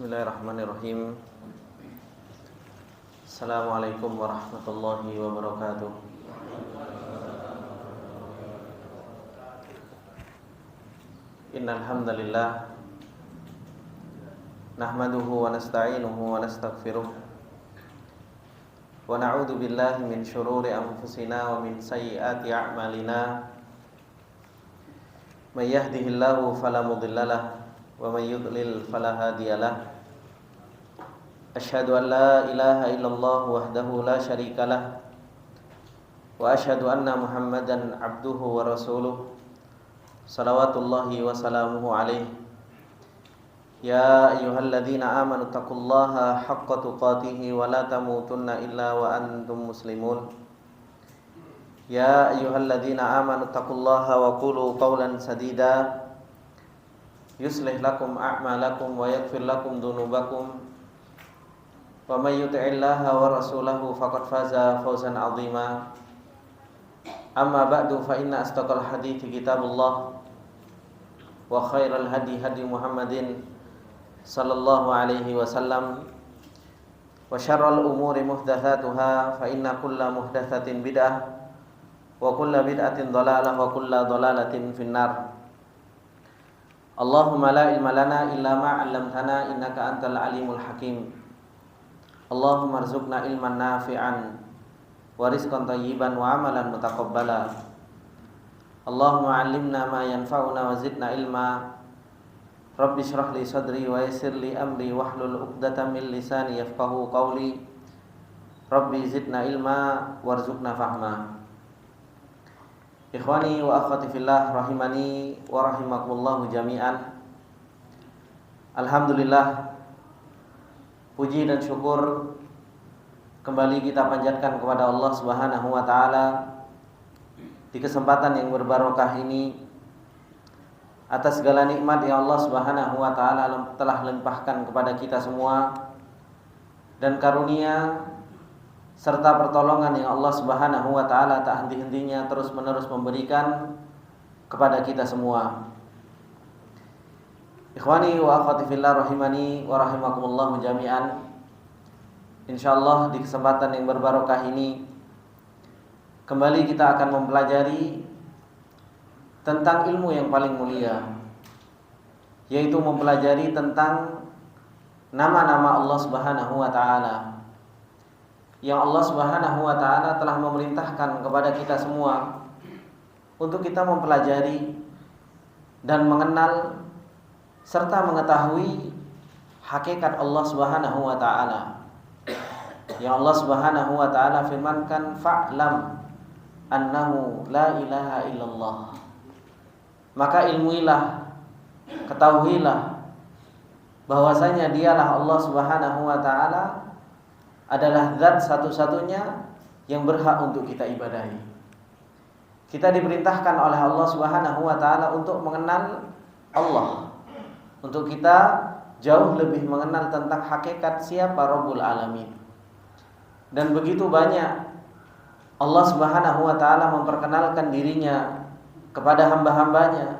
Bismillahirrahmanirrahim. Assalamualaikum warahmatullahi wabarakatuh. Innal hamdalillah nahmaduhu wa nasta'inuhu wa nastaghfiruh wa na'udzu billahi min shururi anfusina wa min sayyiati a'malina. May yahdihillahu fala mudhillalah wa may yudlil fala hadiyalah. Asyhadu an la ilaha illallah wahdahu la syarikalah wa asyhadu anna Muhammadan abduhu wa rasuluh salawatullahi wa salamuhu alaihi. Ya ayyuhalladzina amanu taqullaha haqqa tuqatih wa la tamutunna illa wa antum muslimun. Ya ayyuhalladzina amanu taqullaha wa qulu qawlan sadida yuslih lakum a'malakum wa yaghfir lakum dhunubakum wa may yuti'illaha wa rasulahu faqad faza fawzan 'azima. Amma ba'du fa inna astaqal hadithi kitabullah wa khairal hadi hadi Muhammadin sallallahu alaihi wasallam wa syarrul umuri muhdatsatuha fa inna kulla muhdatsatin bid'ah wa kulla bid'atin dhalalah wa kulla dhalalatin finnar. Allahumma la ilma lana illa ma 'allamtana innaka antal alimul hakim. Allahumma arzuqna ilman nafi'an wa rizqan thayyiban wa amalan mutaqabbala. Allahumma 'allimna ma yanfa'una wa zidna ilma. Rabbi shrah li sadri wa yassir li amri wahlul 'uqdatam min lisani yafqahu qawli. Rabbi zidna ilma warzuqna fahma. Ikhwani wa akhwati fillah rahimani wa rahimakumullahu jami'an. Alhamdulillah, puji dan syukur kembali kita panjatkan kepada Allah Subhanahu wa taala di kesempatan yang berbarokah ini, atas segala nikmat yang Allah Subhanahu wa taala telah limpahkan kepada kita semua, dan karunia serta pertolongan yang Allah Subhanahu wa taala tak henti-hentinya terus-menerus memberikan kepada kita semua. Ikhwani wa akhwati fillah rahimani wa rahimakumullah jami'an. Insyaallah di kesempatan yang berbarokah ini kembali kita akan mempelajari tentang ilmu yang paling mulia, yaitu mempelajari tentang nama-nama Allah Subhanahu wa taala yang Allah Subhanahu wa taala telah memerintahkan kepada kita semua untuk kita mempelajari dan mengenal serta mengetahui hakikat Allah Subhanahu wa taala. Yang Allah Subhanahu wa taala firmankan, fa'lam annahu la ilaha illallah. Maka ilmuilah, ketahuilah bahwasanya dialah Allah Subhanahu wa taala adalah zat satu-satunya yang berhak untuk kita ibadahi. Kita diperintahkan oleh Allah Subhanahu wa taala untuk mengenal Allah, untuk kita jauh lebih mengenal tentang hakikat siapa Rabbul Alamin. Dan begitu banyak Allah Subhanahu wa taala memperkenalkan dirinya kepada hamba-hambanya,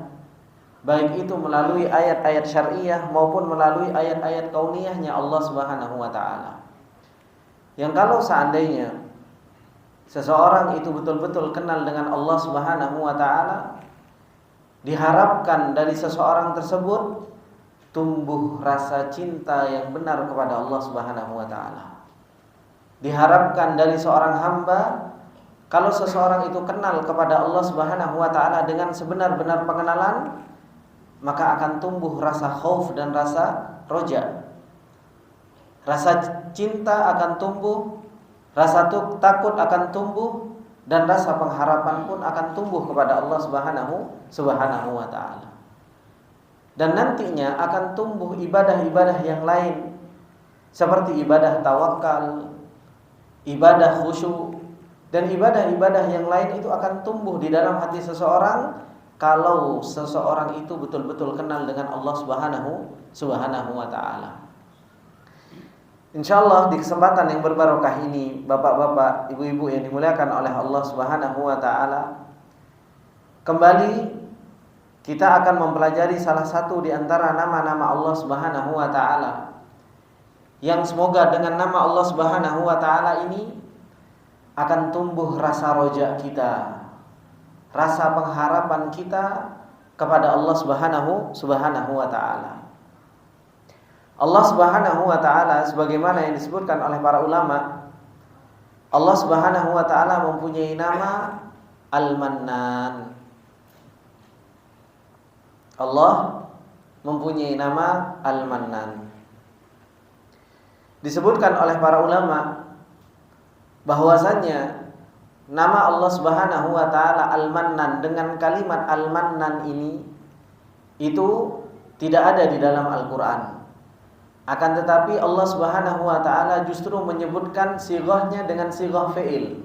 baik itu melalui ayat-ayat syariah maupun melalui ayat-ayat kauniyahnya Allah Subhanahu wa taala. Yang kalau seandainya seseorang itu betul-betul kenal dengan Allah Subhanahu wa taala, diharapkan dari seseorang tersebut tumbuh rasa cinta yang benar kepada Allah Subhanahu wa taala. Diharapkan dari seorang hamba, kalau seseorang itu kenal kepada Allah Subhanahu wa taala dengan sebenar-benar pengenalan, maka akan tumbuh rasa khauf dan rasa roja. Rasa cinta akan tumbuh, rasa takut akan tumbuh, dan rasa pengharapan pun akan tumbuh kepada Allah Subhanahu wa taala. Dan nantinya akan tumbuh ibadah-ibadah yang lain, seperti ibadah tawakal, ibadah khusyuk, dan ibadah-ibadah yang lain itu akan tumbuh di dalam hati seseorang kalau seseorang itu betul-betul kenal dengan Allah Subhanahu wa taala. Insyaallah di kesempatan yang berbarokah ini, bapak-bapak, ibu-ibu yang dimuliakan oleh Allah Subhanahu wa taala, kembali kita akan mempelajari salah satu di antara nama-nama Allah Subhanahu wa taala yang semoga dengan nama Allah Subhanahu wa taala ini akan tumbuh rasa roja kita, rasa pengharapan kita kepada Allah Subhanahu wa taala. Allah Subhanahu wa taala sebagaimana yang disebutkan oleh para ulama, Allah Subhanahu wa taala mempunyai nama Al-Mannan. Allah mempunyai nama Al-Mannan. Disebutkan oleh para ulama bahwasannya nama Allah Subhanahu wa taala Al-Mannan dengan kalimat Al-Mannan ini itu tidak ada di dalam Al-Qur'an. Akan tetapi Allah Subhanahu wa taala justru menyebutkan sighahnya dengan sighah fi'il.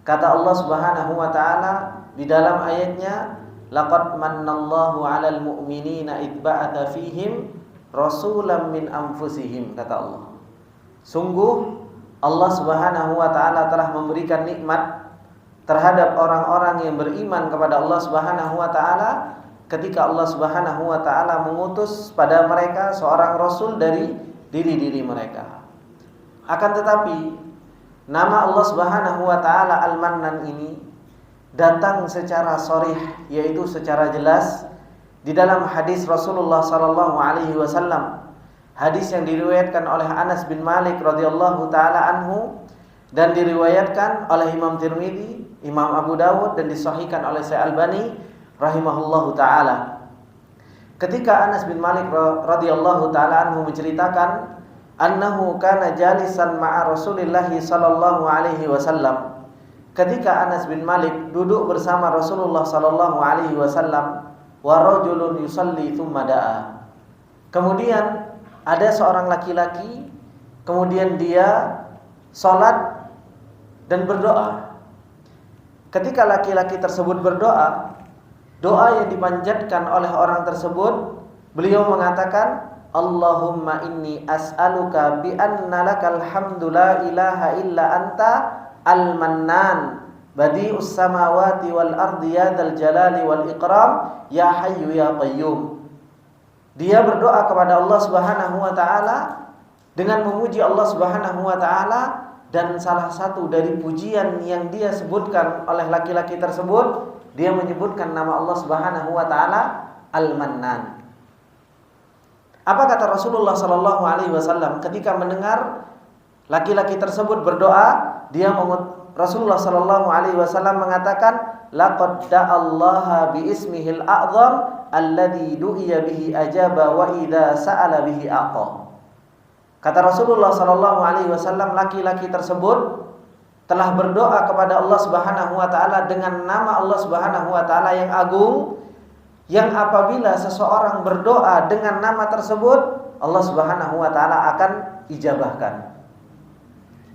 Kata Allah Subhanahu wa taala di dalam ayatnya, laqad mannallahu 'alal mu'minina id ba'atha fihim rasulan min anfusihim, kata Allah. Sungguh Allah Subhanahu wa taala telah memberikan nikmat terhadap orang-orang yang beriman kepada Allah Subhanahu wa taala ketika Allah Subhanahu wa taala mengutus pada mereka seorang rasul dari diri-diri mereka. Akan tetapi nama Allah Subhanahu wa taala Al-Mannan ini datang secara sharih, yaitu secara jelas di dalam hadis Rasulullah sallallahu alaihi wasallam. Hadis yang diriwayatkan oleh Anas bin Malik radhiyallahu taala anhu dan diriwayatkan oleh Imam Tirmidzi, Imam Abu Dawud dan disahihkan oleh Syekh Albani rahimahullahu taala. Ketika Anas bin Malik radhiyallahu taala anhu menceritakan annahu kana jalisan ma'a Rasulillah sallallahu alaihi wasallam. Ketika Anas bin Malik duduk bersama Rasulullah sallallahu alaihi wasallam, wa rajulun yusalli tsumma da'a. Kemudian ada seorang laki-laki, kemudian dia salat dan berdoa. Ketika laki-laki tersebut berdoa, doa yang dipanjatkan oleh orang tersebut, beliau mengatakan, Allahumma inni as'aluka bi anna lakal hamdu la ilaha illa anta al-mannan badi'us samawati wal ardi ya dzal jalali wal ikram ya hayyu ya qayyum. Dia berdoa kepada Allah Subhanahu wa taala dengan memuji Allah Subhanahu wa taala, dan salah satu dari pujian yang dia sebutkan oleh laki-laki tersebut, dia menyebutkan nama Allah Subhanahu wa taala Al-Mannan. Apa kata Rasulullah sallallahu alaihi wasallam ketika mendengar laki-laki tersebut berdoa? Rasulullah sallallahu alaihi wasallam mengatakan, laqad da'allaha bi ismihil a'zam alladzi du'iya bihi ajaba wa idza sa'ala bihi aqa. Kata Rasulullah sallallahu alaihi wasallam, laki-laki tersebut telah berdoa kepada Allah Subhanahu wa taala dengan nama Allah Subhanahu wa taala yang agung, yang apabila seseorang berdoa dengan nama tersebut, Allah Subhanahu wa taala akan ijabahkan.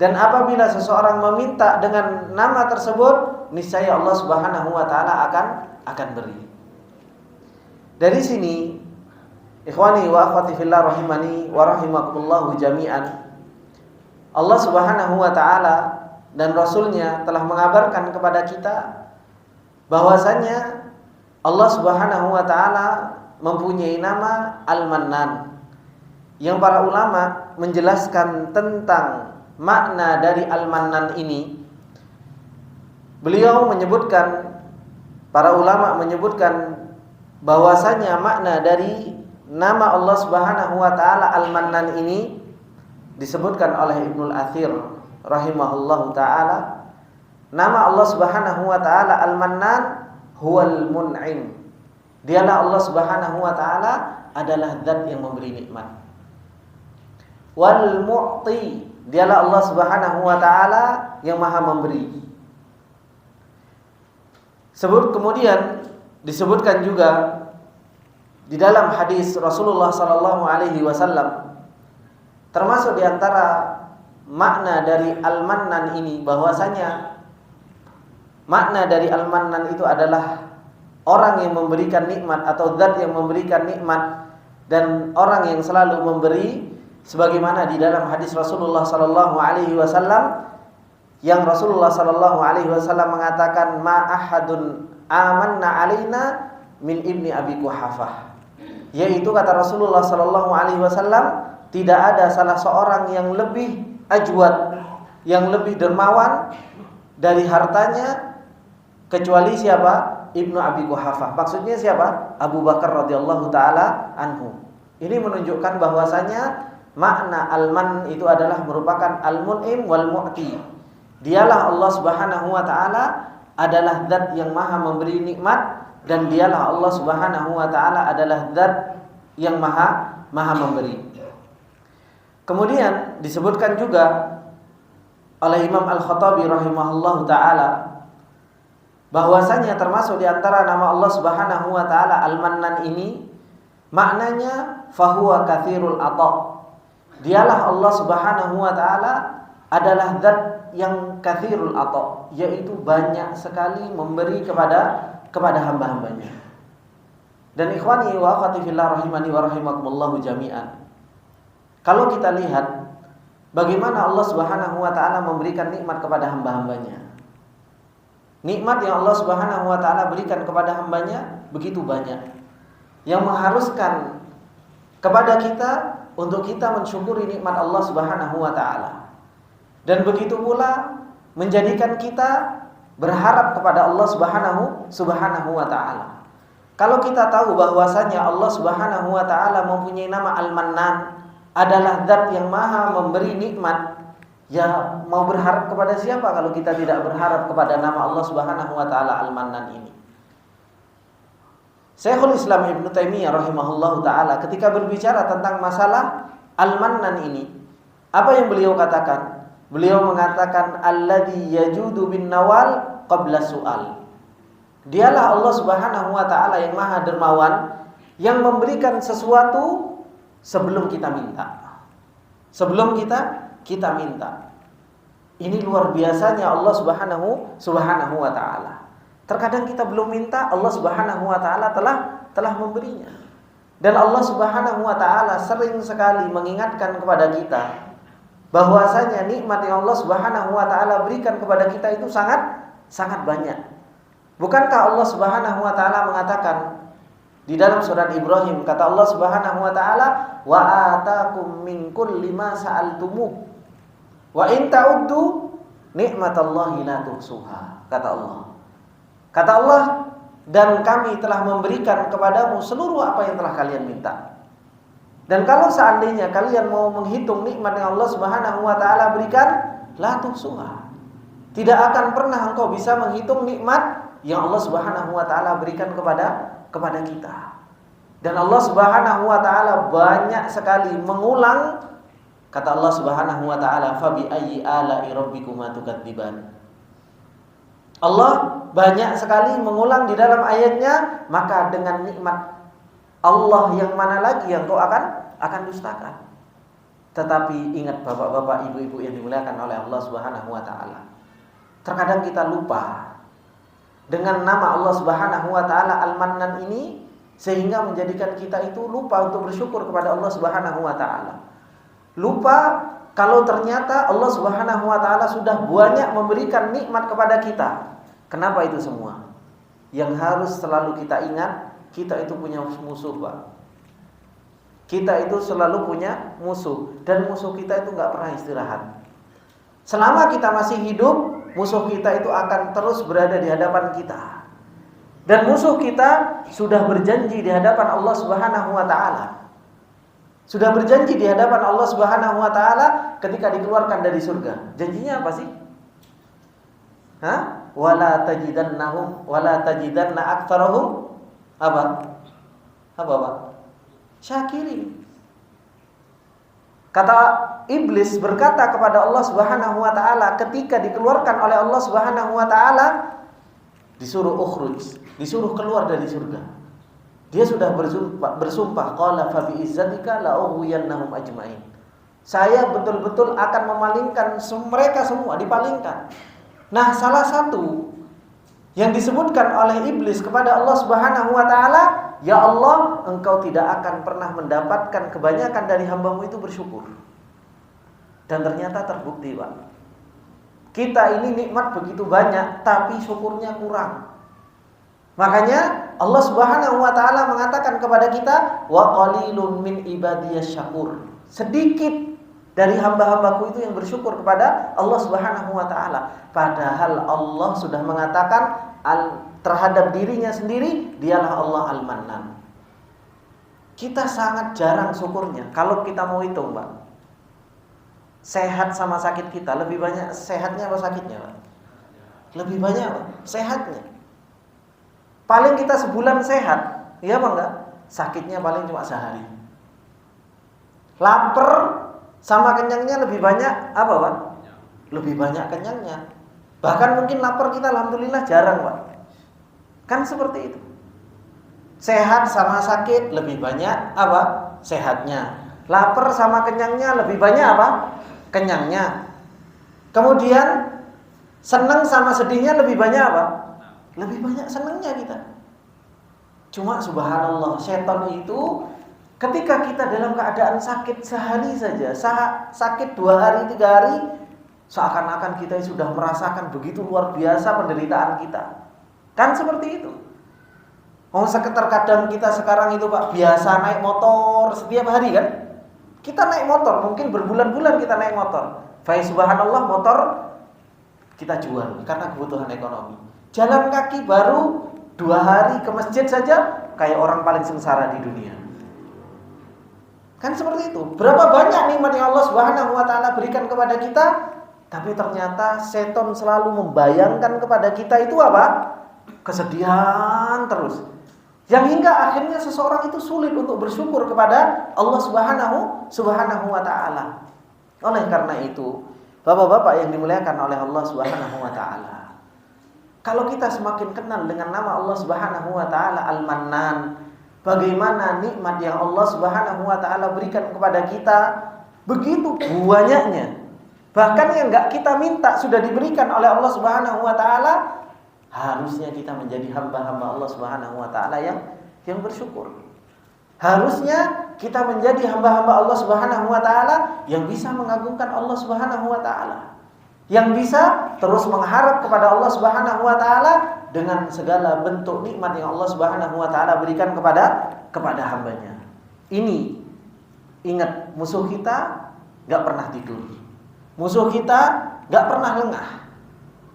Dan apabila seseorang meminta dengan nama tersebut, niscaya Allah Subhanahu wa taala akan beri. Dari sini, ikhwani wa akhwati fillah rahimani wa rahimakumullah jami'an, Allah Subhanahu wa taala dan Rasulnya telah mengabarkan kepada kita bahwasanya Allah Subhanahu wa taala mempunyai nama Al-Mannan, yang para ulama menjelaskan tentang makna dari Al-Mannan ini. Beliau menyebutkan, para ulama menyebutkan bahwasanya makna dari nama Allah Subhanahu wa taala Al-Mannan ini disebutkan oleh Ibnul Athir rahimahullahu taala. Nama Allah Subhanahu wa taala Al-Mannan huwal mun'im. Dialah Allah Subhanahu wa taala adalah zat yang memberi nikmat. Wal mu'ti, dialah Allah Subhanahu wa taala yang maha memberi. Kemudian disebutkan juga di dalam hadis Rasulullah sallallahu alaihi wasallam, termasuk di antara makna dari Al-Mannan ini, bahwasanya makna dari Al-Mannan itu adalah orang yang memberikan nikmat atau zat yang memberikan nikmat dan orang yang selalu memberi, sebagaimana di dalam hadis Rasulullah sallallahu alaihi wasallam yang Rasulullah sallallahu alaihi wasallam mengatakan, ma ahadun amanna alaina min ibni Abi Quhafah, yaitu kata Rasulullah sallallahu alaihi wasallam, tidak ada salah seorang yang lebih ajwad, yang lebih dermawan dari hartanya kecuali siapa? Ibnu Abi Quhafah. Maksudnya siapa? Abu Bakar radhiyallahu taala anhu. Ini menunjukkan bahwasanya makna al-man itu adalah merupakan al-mun'im wal mu'ti. Dialah Allah Subhanahu wa taala adalah zat yang maha memberi nikmat, dan dialah Allah Subhanahu wa taala adalah zat yang maha memberi. Kemudian disebutkan juga oleh Imam Al-Khattabi rahimahullahu taala bahwasanya termasuk di antara nama Allah Subhanahu wa taala Al-Mannan ini maknanya fahuwa katsirul ata. Dialah Allah Subhanahu wa taala adalah zat yang katsirul ata, yaitu banyak sekali memberi kepada hamba-hambanya. Dan ikhwani wa akhwati fillah rahimani wa rahimakumullah jami'an. Kalau kita lihat bagaimana Allah Subhanahu wa taala memberikan nikmat kepada hamba-hambanya. Nikmat yang Allah Subhanahu wa taala berikan kepada hambanya begitu banyak, yang mengharuskan kepada kita untuk kita mensyukuri nikmat Allah Subhanahu wa taala. Dan begitu pula menjadikan kita berharap kepada Allah Subhanahu wa taala. Kalau kita tahu bahwasanya Allah Subhanahu wa taala mempunyai nama Al-Mannan, adalah zat yang maha memberi nikmat, ya mau berharap kepada siapa kalau kita tidak berharap kepada nama Allah Subhanahu wa taala Al-Mannan ini. Syekhul Islam Ibnu Taimiyah rahimahullahu taala ketika berbicara tentang masalah Al-Mannan ini, apa yang beliau katakan? Beliau mengatakan alladzi yajudu bin nawal qabla su'al. Dialah Allah Subhanahu wa taala yang maha dermawan, yang memberikan sesuatu sebelum kita minta. Sebelum kita minta. Ini luar biasanya Allah Subhanahu wa taala. Terkadang kita belum minta, Allah Subhanahu wa taala telah memberinya. Dan Allah Subhanahu wa taala sering sekali mengingatkan kepada kita bahwasanya nikmat yang Allah Subhanahu wa taala berikan kepada kita itu sangat banyak. Bukankah Allah Subhanahu wa taala mengatakan di dalam surat Ibrahim, kata Allah Subhanahu wa taala, wa atakum min kulli ma sa'altumuh wa in ta'uddu nikmatallahi la tuhsuha. Kata Allah, dan kami telah memberikan kepadamu seluruh apa yang telah kalian minta. Dan kalau seandainya kalian mau menghitung nikmat yang Allah Subhanahu wa taala berikan, la tuhsuha. Tidak akan pernah engkau bisa menghitung nikmat yang Allah Subhanahu wa taala berikan kepada kita. Dan Allah Subhanahu wa taala banyak sekali mengulang, kata Allah Subhanahu wa taala, fa bi ayyi ala'i rabbikuma tukadziban. Allah banyak sekali mengulang di dalam ayatnya, maka dengan nikmat Allah yang mana lagi yang kau akan dustakan. Tetapi ingat bapak-bapak, ibu-ibu yang dimuliakan oleh Allah Subhanahu wa taala, terkadang kita lupa dengan nama Allah Subhanahu wa taala Al-Mannan ini, sehingga menjadikan kita itu lupa untuk bersyukur kepada Allah Subhanahu wa taala. Lupa kalau ternyata Allah Subhanahu wa taala sudah banyak memberikan nikmat kepada kita. Kenapa itu semua? Yang harus selalu kita ingat, kita itu punya musuh, Pak. Kita itu selalu punya musuh, dan musuh kita itu enggak pernah istirahat. Selama kita masih hidup, musuh kita itu akan terus berada di hadapan kita. Dan musuh kita sudah berjanji di hadapan Allah Subhanahu wa taala. Sudah berjanji di hadapan Allah Subhanahu wa taala ketika dikeluarkan dari surga. Janjinya apa sih? Wala tajidanna aktsarahum apa, Pak? Syakirin. Kata iblis berkata kepada Allah Subhanahu wa taala ketika dikeluarkan oleh Allah Subhanahu wa taala, disuruh ukhruj, disuruh keluar dari surga. Dia sudah bersumpah, qala fa bi izzatika la ughwiyannahum ajmain. Saya betul-betul akan memalingkan mereka semua, dipalingkan. Nah, salah satu yang disebutkan oleh iblis kepada Allah Subhanahu wa taala, ya Allah, engkau tidak akan pernah mendapatkan kebanyakan dari hambamu itu bersyukur. Dan ternyata terbukti, Pak. Kita ini nikmat begitu banyak, tapi syukurnya kurang. Makanya Allah Subhanahu wa taala mengatakan kepada kita, wa qalilun min ibadiyasy syakur. sedikit dari hamba-hambaku itu yang bersyukur kepada Allah Subhanahu wa taala. Padahal Allah sudah mengatakan terhadap dirinya sendiri, dialah Allah Al-Mannan. Kita sangat jarang syukurnya. Kalau kita mau hitung, Pak, sehat sama sakit kita, lebih banyak sehatnya atau sakitnya, Pak? Lebih banyak, Pak, sehatnya. Paling kita sebulan sehat, iya apa enggak? Sakitnya paling cuma sehari. Lapar sama kenyangnya lebih banyak apa, Pak? Lebih banyak kenyangnya. Bahkan mungkin lapar kita alhamdulillah jarang, Pak. Kan seperti itu. Sehat sama sakit lebih banyak apa? Sehatnya. Lapar sama kenyangnya lebih banyak apa? Kenyangnya. Kemudian senang sama sedihnya lebih banyak apa? Lebih banyak senangnya kita. Cuma subhanallah, setan itu ketika kita dalam keadaan sakit sehari saja, sakit 2 hari 3 hari, seakan-akan kita sudah merasakan begitu luar biasa penderitaan kita. Kan seperti itu. Terkadang kita sekarang itu, Pak, biasa naik motor setiap hari kan? Kita naik motor, mungkin berbulan-bulan kita naik motor. Subhanallah, motor kita jual karena kebutuhan ekonomi. Jalan kaki baru 2 hari ke masjid saja kayak orang paling sengsara di dunia. Kan seperti itu. Berapa banyak nikmat yang Allah Subhanahu wa taala berikan kepada kita, tapi ternyata setan selalu membayangkan kepada kita itu apa? Kesedihan terus. Yang hingga akhirnya seseorang itu sulit untuk bersyukur kepada Allah Subhanahu wa taala. Oleh karena itu, Bapak-bapak yang dimuliakan oleh Allah Subhanahu wa taala, kalau kita semakin kenal dengan nama Allah Subhanahu wa taala Al-Mannan, bagaimana nikmat yang Allah Subhanahu wa taala berikan kepada kita begitu banyaknya. Bahkan yang enggak kita minta sudah diberikan oleh Allah Subhanahu wa taala. Harusnya kita menjadi hamba-hamba Allah Subhanahu wa taala yang bersyukur. Harusnya kita menjadi hamba-hamba Allah Subhanahu wa taala yang bisa mengagungkan Allah Subhanahu wa taala. Yang bisa terus mengharap kepada Allah Subhanahu wa taala dengan segala bentuk nikmat yang Allah Subhanahu wa taala berikan kepada hambanya. Ini ingat, musuh kita enggak pernah tidur. Musuh kita enggak pernah lengah.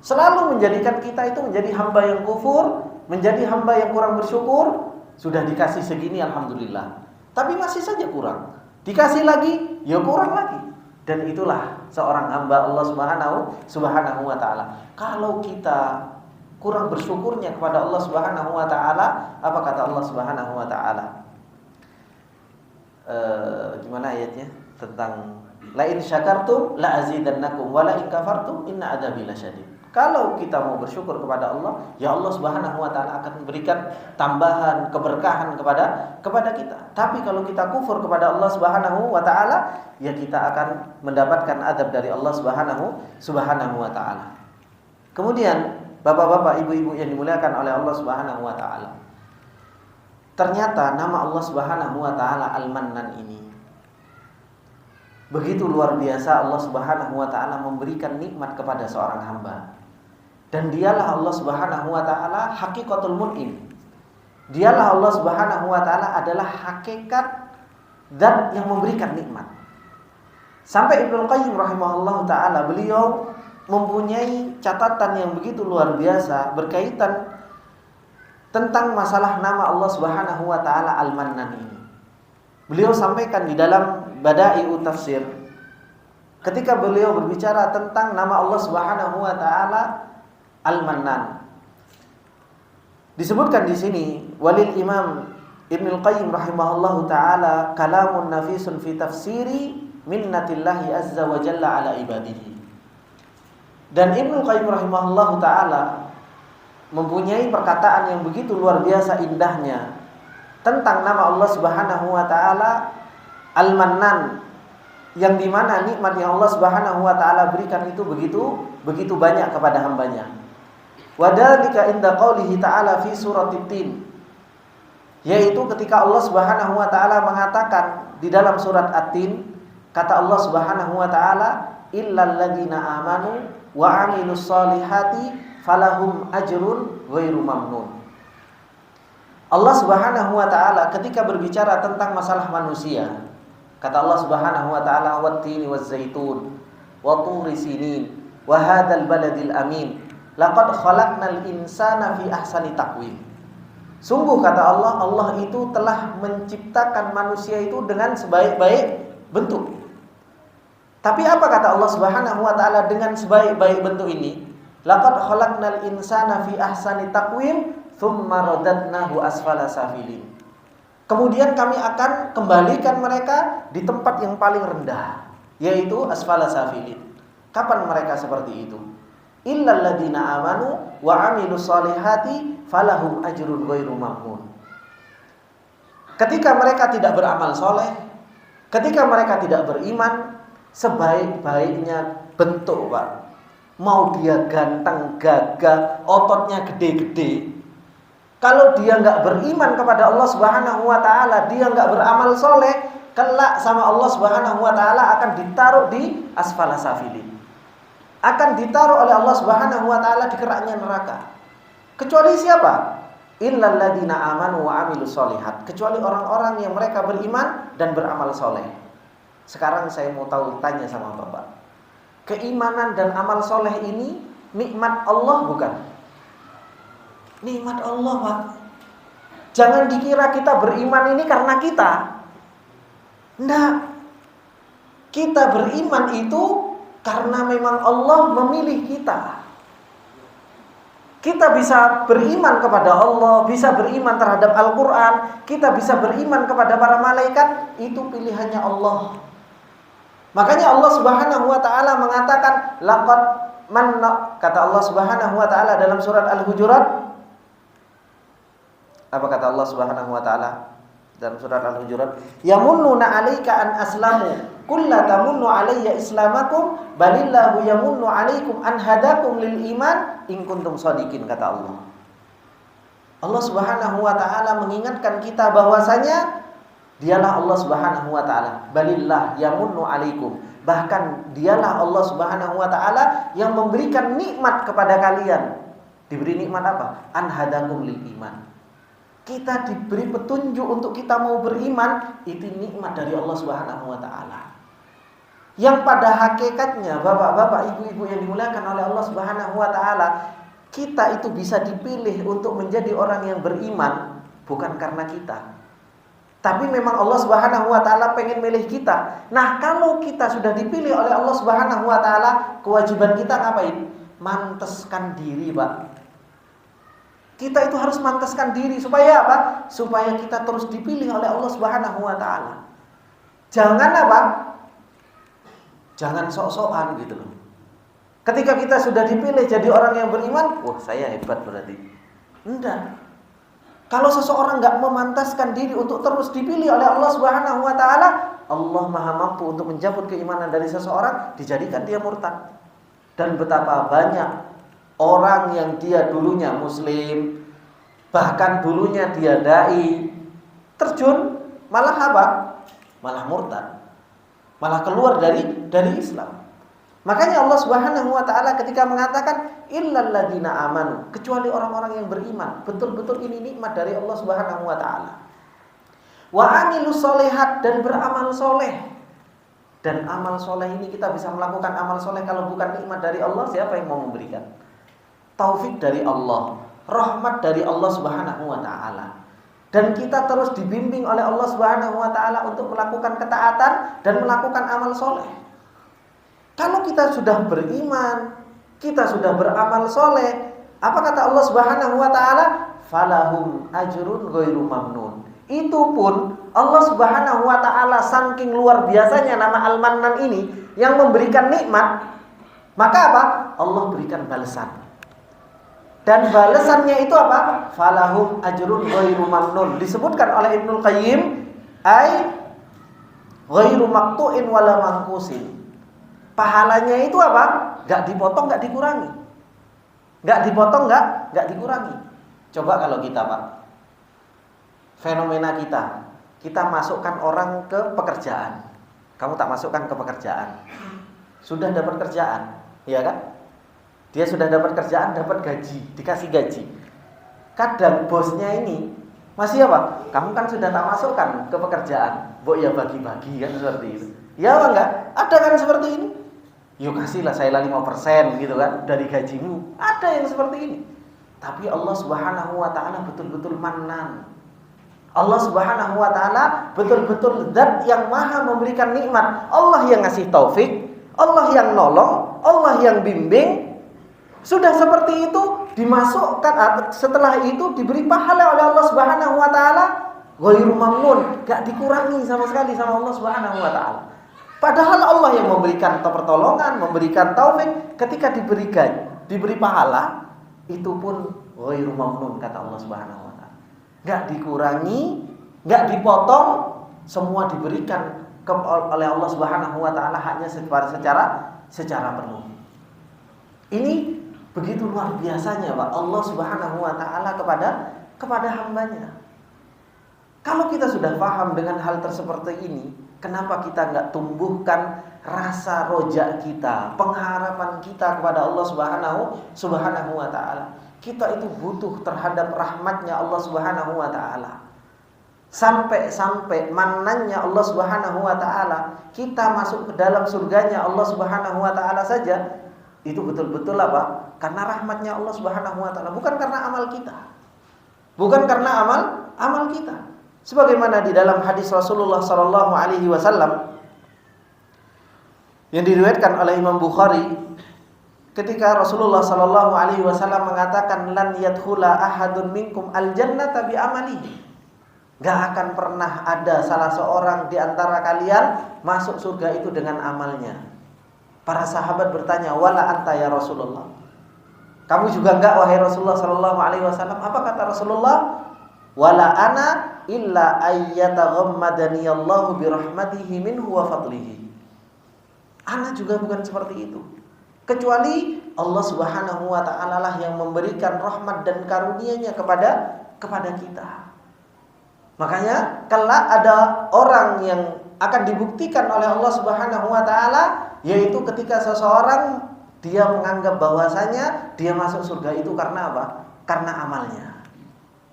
Selalu menjadikan kita itu menjadi hamba yang kufur, menjadi hamba yang kurang bersyukur. Sudah dikasih segini alhamdulillah, tapi masih saja kurang. Dikasih lagi, ya kurang lagi. Dan itulah seorang hamba Allah Subhanahu wa taala. Kalau kita kurang bersyukurnya kepada Allah Subhanahu wa taala, apa kata Allah Subhanahu wa taala? Gimana ayatnya? Tentang la in syakartum la azidannakum wa la in kafartum inna adzabi lasyadid. Kalau kita mau bersyukur kepada Allah, ya Allah Subhanahu wa taala akan memberikan tambahan keberkahan kepada kita. Tapi kalau kita kufur kepada Allah Subhanahu wa taala, ya kita akan mendapatkan azab dari Allah Subhanahu wa taala. Kemudian, Bapak-bapak, Ibu-ibu yang dimuliakan oleh Allah Subhanahu wa taala, ternyata nama Allah Subhanahu wa taala Al-Mannan ini begitu luar biasa. Allah Subhanahu wa taala memberikan nikmat kepada seorang hamba. Dan dialah Allah Subhanahu wa taala hakikatul mun'im. Dialah Allah Subhanahu wa taala adalah hakikat zat yang memberikan nikmat. Sampai Ibnu Qayyim rahimahullahu taala, beliau mempunyai catatan yang begitu luar biasa berkaitan tentang masalah nama Allah Subhanahu wa taala Al-Mannan ini. Beliau sampaikan di dalam Bada'i'ut Tafsir, ketika beliau berbicara tentang nama Allah Subhanahu wa taala Al-Mannan. Disebutkan di sini, walil Imam Ibnu Qayyim rahimahullahu taala kalamun nafisun fi tafsiri minnatillahi azza wa jalla ala ibadihi. Dan Ibnu Qayyim rahimahullahu taala mempunyai perkataan yang begitu luar biasa indahnya tentang nama Allah Subhanahu wa taala Al-Mannan, yang dimana nikmat yang Allah Subhanahu wa taala berikan itu begitu banyak kepada hambanya. Wadhalika inda qaulihi ta'ala fi suratit Tin, yaitu ketika Allah Subhanahu wa taala mengatakan di dalam surat At-Tin, kata Allah Subhanahu wa taala, illal ladzina amanu wa 'amilus solihati falahum ajrun ghairu mamnun. Allah Subhanahu wa taala ketika berbicara tentang masalah manusia, Kata Allah Subhanahu wa taala, "Wat-tini waz-zaitun wa turi sinin wa hadzal baladil amin. Laqad khalaqnal insana fi ahsani taqwim." Sungguh kata Allah, Allah itu telah menciptakan manusia itu dengan sebaik-baik bentuk. Tapi apa kata Allah Subhanahu wa taala dengan sebaik-baik bentuk ini? Laqad khalaqnal insana fi ahsani taqwim tsumma radadnahu asfala safilin. Kemudian kami akan kembalikan mereka di tempat yang paling rendah, yaitu asfala safilin. Kapan mereka seperti itu? Illal ladzina amanu wa amilus solihati falahum ajrun ghairu mamnun. Ketika mereka tidak beramal soleh, ketika mereka tidak beriman, sebaik-baiknya bentuk, Pak, mau dia ganteng, gagah, ototnya gede-gede, kalau dia nggak beriman kepada Allah Subhanahu wa taala, dia nggak beramal soleh, kelak sama Allah Subhanahu wa taala akan ditaruh di asfala safilin, akan ditaruh oleh Allah Subhanahu wa taala di keraknya neraka. Kecuali siapa? Illal ladzina amanu wa amilus solihat. Kecuali orang-orang yang mereka beriman dan beramal soleh. Sekarang saya mau tanya sama Bapak, keimanan dan amal soleh ini nikmat Allah bukan? Nikmat Allah, Pak. Jangan dikira kita beriman ini karena kita. Enggak. Kita beriman itu karena memang Allah memilih kita. Kita bisa beriman kepada Allah, bisa beriman terhadap Al-Quran, kita bisa beriman kepada para malaikat, itu pilihannya Allah. Makanya Allah Subhanahu wa taala mengatakan laqad manna, kata Allah Subhanahu wa taala dalam surat Al-Hujurat. Apa kata Allah Subhanahu wa taala dalam surat Al-Hujurat? Yamunnuna 'alaika an aslamu qul la tamunnu 'alayya islamakum balillahu yamunnu 'alaikum an hadakum lil iman in kuntum shadiqin, kata Allah. Allah Subhanahu wa taala mengingatkan kita bahwasanya dialah Allah Subhanahu wa taala, balillah yamunnu 'alaikum, bahkan dialah Allah Subhanahu wa taala yang memberikan nikmat kepada kalian. Diberi nikmat apa? An hadakum lil iman. Kita diberi petunjuk untuk kita mau beriman, itu nikmat dari Allah Subhanahu wa taala. Yang pada hakikatnya Bapak-bapak, Ibu-ibu yang dimuliakan oleh Allah Subhanahu wa taala, kita itu bisa dipilih untuk menjadi orang yang beriman bukan karena kita. Tapi memang Allah Subhanahu wa taala pengen milih kita. Nah, kalau kita sudah dipilih oleh Allah Subhanahu wa taala, kewajiban kita ngapain? Manteskan diri, Pak. Kita itu harus mantaskan diri supaya apa? Supaya kita terus dipilih oleh Allah Subhanahu wa taala. Jangan apa? Jangan sok-sokan gitu loh. Ketika kita sudah dipilih jadi orang yang beriman, wah saya hebat berarti. Enggak. Kalau seseorang enggak memantaskan diri untuk terus dipilih oleh Allah Subhanahu wa taala, Allah Maha mampu untuk mencabut keimanan dari seseorang, dijadikan dia murtad. Dan betapa banyak orang yang dia dulunya muslim, bahkan dulunya dia dai, terjun malah apa? Malah murtad, malah keluar dari Islam. Makanya Allah Subhanahu wa taala ketika mengatakan illal ladzina amanu, kecuali orang-orang yang beriman, betul-betul ini nikmat dari Allah Subhanahu wa taala. Wa amilus solihat, dan beramal soleh. Dan amal soleh ini kita bisa melakukan amal soleh kalau bukan nikmat dari Allah, siapa yang mau memberikan? Taufik dari Allah, rahmat dari Allah Subhanahu wa taala. Dan kita terus dibimbing oleh Allah Subhanahu wa taala untuk melakukan ketaatan dan melakukan amal soleh. Kalau kita sudah beriman, kita sudah beramal soleh, apa kata Allah Subhanahu wa taala? Falahum ajrun ghairu mamnun. Itu pun Allah Subhanahu wa taala saking luar biasanya nama Al-Mannan ini yang memberikan nikmat, maka apa? Allah berikan balasan. Dan balasannya itu apa? Falahum ajrun ghairu mamnun. Disebutkan oleh Ibnul Qayyim, ai ghairu maqtu'in wala manqusin. Pahalanya itu apa? Enggak dipotong, enggak dikurangi. Enggak dipotong, enggak dikurangi. Coba kalau kita, Pak, fenomena kita masukkan orang ke pekerjaan. Kamu tak masukkan ke pekerjaan. Sudah dapat kerjaan, ya kan? Dia sudah dapat kerjaan, dapat gaji, dikasih gaji. Kadang bosnya ini Masih apa? Kamu kan sudah tak masukkan ke pekerjaan. Mbok ya bagi-bagi kan seperti itu. Ya apa enggak? Ada kan seperti ini? Yuk kasihlah saya 5% gitu kan dari gajimu. Ada yang seperti ini. Tapi Allah Subhanahu wa taala betul-betul Mannan. Allah Subhanahu wa taala betul-betul zat yang maha memberikan nikmat. Allah yang ngasih taufik, Allah yang nolong, Allah yang bimbing. Sudah seperti itu dimasukkan, setelah itu diberi pahala oleh Allah Subhanahu wa taala, ghairu mamnun, enggak dikurangi sama sekali sama Allah Subhanahu wa taala. Padahal Allah yang memberikan pertolongan, memberikan taufik, ketika diberi pahala, itu pun ghairu mamnun kata Allah Subhanahu wa taala. Enggak dikurangi, enggak dipotong, semua diberikan oleh Allah Subhanahu wa taala hanya secara penuh. Ini begitu luar biasanya Pak Allah Subhanahu wa taala kepada hambanya. Kalau kita sudah paham dengan hal seperti ini, kenapa kita enggak tumbuhkan rasa roja kita, pengharapan kita kepada Allah Subhanahu wa taala. Kita itu butuh terhadap rahmatnya Allah Subhanahu wa taala. Sampai manannya Allah Subhanahu wa taala, kita masuk ke dalam surganya Allah Subhanahu wa taala saja, itu betul-betul apa? Karena rahmatnya Allah Subhanahu wa taala, bukan karena amal kita. Bukan karena amal kita. Sebagaimana di dalam hadis Rasulullah sallallahu alaihi wasallam yang diriwayatkan oleh Imam Bukhari, ketika Rasulullah sallallahu alaihi wasallam mengatakan lan yadkhula ahadun minkum aljannata bi amalihi. Enggak akan pernah ada salah seorang di antara kalian masuk surga itu dengan amalnya. Para sahabat bertanya, "Wala anta ya Rasulullah?" Kamu juga enggak wahai Rasulullah sallallahu alaihi wasallam? Apa kata Rasulullah? Wala ana illa ayyataghammadani Allahu bi rahmatihi minhu wa fadlihi. Ana juga bukan seperti itu. Kecuali Allah Subhanahu wa taala lah yang memberikan rahmat dan karunia-Nya kepada kita. Makanya kelak ada orang yang akan dibuktikan oleh Allah Subhanahu wa taala, yaitu ketika seseorang dia menganggap bahwasanya dia masuk surga itu karena apa? Karena amalnya.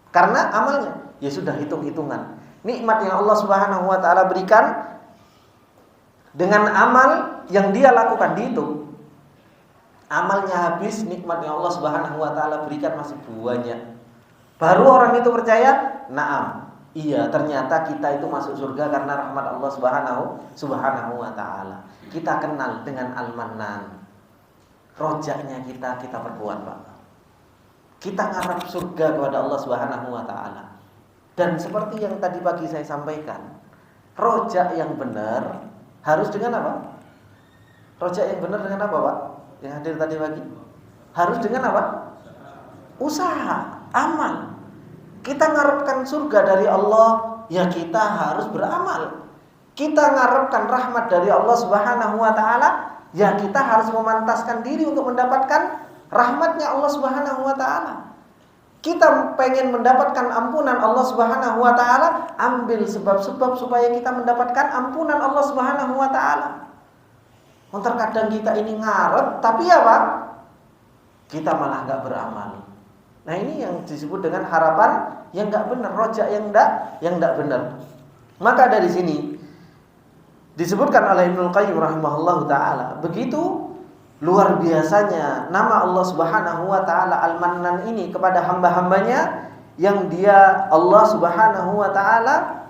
Karena amalnya. Ya sudah, hitung-hitungan. Nikmat yang Allah Subhanahu wa taala berikan dengan amal yang dia lakukan dihitung. Amalnya habis, nikmat yang Allah Subhanahu wa taala berikan masih banyak. Baru orang itu percaya, "Na'am. Iya, ternyata kita itu masuk surga karena rahmat Allah Subhanahu wa taala." Kita kenal dengan Al-Mannan. Rojaknya kita perkuat Pak. Kita ngarap surga kepada Allah Subhanahu wa taala. Dan seperti yang tadi pagi saya sampaikan, rojak yang benar harus dengan apa? Rojak yang benar dengan apa Pak? Yang hadir tadi pagi? Harus dengan apa? Usaha, amal. Kita ngarepkan surga dari Allah, ya kita harus beramal. Kita ngarepkan rahmat dari Allah Subhanahu wa taala, ya kita harus memantaskan diri untuk mendapatkan rahmatnya Allah Subhanahu wa taala. Kita pengen mendapatkan ampunan Allah Subhanahu wa taala, ambil sebab-sebab supaya kita mendapatkan ampunan Allah Subhanahu wa taala. Terkadang kita ini ngarep, tapi apa? Kita malah enggak beramal. Nah, ini yang disebut dengan harapan yang enggak benar, rojak yang enggak benar. Maka dari sini disebutkan oleh Ibnu Qayyim rahimahullahu taala, begitu luar biasanya nama Allah Subhanahu wa taala Al-Mannan ini kepada hamba-hambanya, yang dia Allah Subhanahu wa taala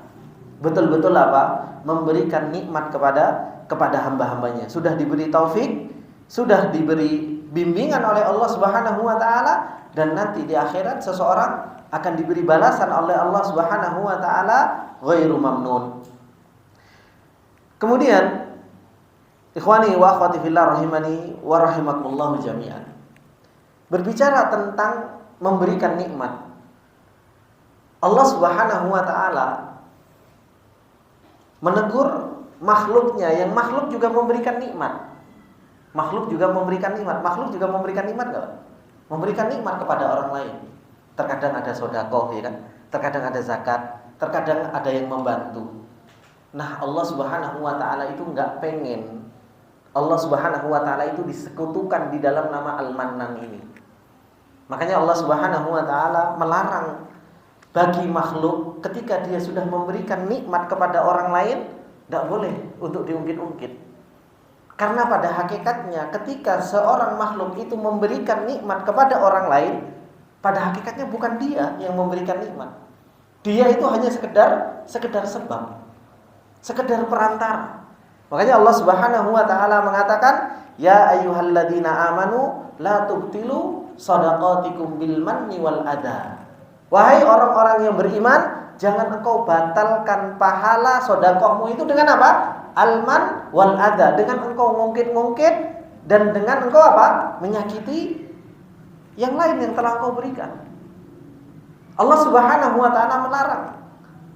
betul-betul apa? Memberikan nikmat kepada hamba-hambanya. Sudah diberi taufik, sudah diberi bimbingan oleh Allah Subhanahu wa taala, dan nanti di akhirat seseorang akan diberi balasan oleh Allah Subhanahu wa taala ghairu mamnun. Kemudian ikhwani wa akhwati fillah rahimani wa rahimakumullah jami'an. Berbicara tentang memberikan nikmat, Allah Subhanahu wa taala menegur makhluknya, yang makhluk juga memberikan nikmat. Makhluk juga memberikan nikmat. Makhluk juga memberikan nikmat enggak? Memberikan nikmat kepada orang lain. Terkadang ada sedekah, ya kan? Terkadang ada zakat, terkadang ada yang membantu. Nah, Allah Subhanahu wa taala itu enggak pengen Allah Subhanahu wa taala itu disekutukan di dalam nama Al-Mannan ini. Makanya Allah Subhanahu wa taala melarang bagi makhluk ketika dia sudah memberikan nikmat kepada orang lain, tidak boleh untuk diungkit-ungkit. Karena pada hakikatnya ketika seorang makhluk itu memberikan nikmat kepada orang lain, pada hakikatnya bukan dia yang memberikan nikmat. Dia itu hanya sekedar sebab, sekedar perantara. Makanya Allah Subhanahu wa taala mengatakan, "Ya ayyuhalladzina amanu la tubtilu shadaqatikum bil manni wal adha." Wahai orang-orang yang beriman, jangan engkau batalkan pahala sedekahmu itu dengan apa? Alman wal adha, dengan engkau ngungkit-ngungkit dan dengan engkau apa? Menyakiti yang lain yang telah engkau berikan. Allah Subhanahu wa taala melarang.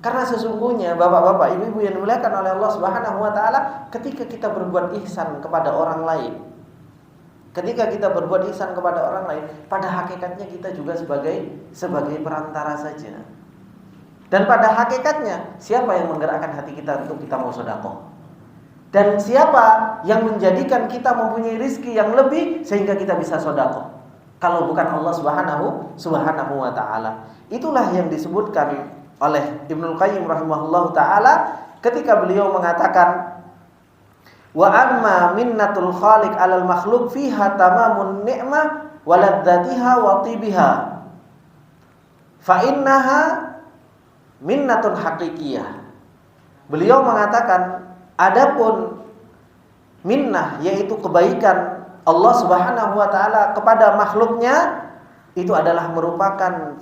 Karena sesungguhnya bapak-bapak, ibu-ibu yang dimuliakan oleh Allah Subhanahu wa taala, ketika kita berbuat ihsan kepada orang lain, ketika kita berbuat ihsan kepada orang lain, pada hakikatnya kita juga sebagai perantara saja. Dan pada hakikatnya, siapa yang menggerakkan hati kita untuk kita mau sedekah? Dan siapa yang menjadikan kita mempunyai rizki yang lebih sehingga kita bisa sedekah? Kalau bukan Allah Subhanahu wa taala. Itulah yang disebutkan oleh Ibnul Qayyim rahimahullahu taala ketika beliau mengatakan, wa amma minnatul khaliq 'alal makhluq fiha tamamun ni'mah wa ladzatiha wa tibiha fa innaha minnatun haqiqiyah. Beliau mengatakan, adapun minnah yaitu kebaikan Allah Subhanahu wa taala kepada makhluknya, itu adalah merupakan